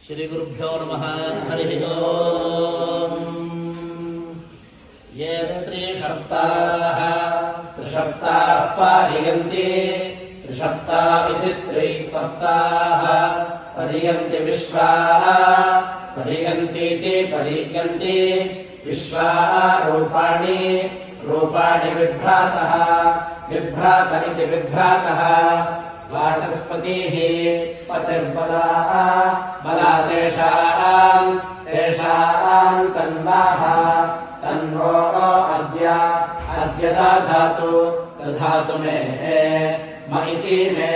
श्रीगुरुभ्यो नमः। हरिः ओम्। ये त्रिसप्ताः पार्यन्ते त्रिसप्ता इति त्रिसप्ताः पर्यन्ति विश्वाः पर्यन्तीति पर्यन्ति विश्वाः रूपाणि विभ्रातः विभ्रात इति विभ्रातः वाचस्पतिः पतिर्बलाः बला तेषाम् तन्वाः तन्वो अद्य दधातु मे म इति मे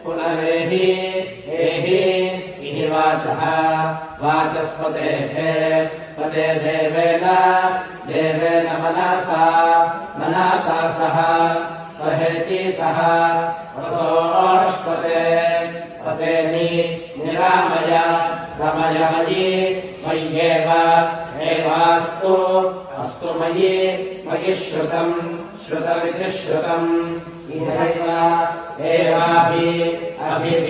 पुनरेहि इहि वाचः वाचस्पतेः पते देवेन मनसा सह सहेति सह वसोष्पते पते निरामय रमयमयि मय्येव एवास्तु अस्तु मयि श्रुतमिति श्रुतम्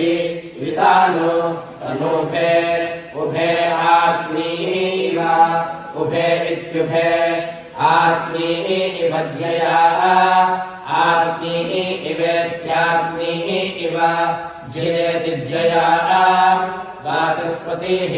एवाभिविधानो तनूपे उभे आत्मीव उभे इत्युभे आत्मी इव ध्यया आत्मी इवेत्यात्मी इव जिरेति ध्यया वाचस्पतिः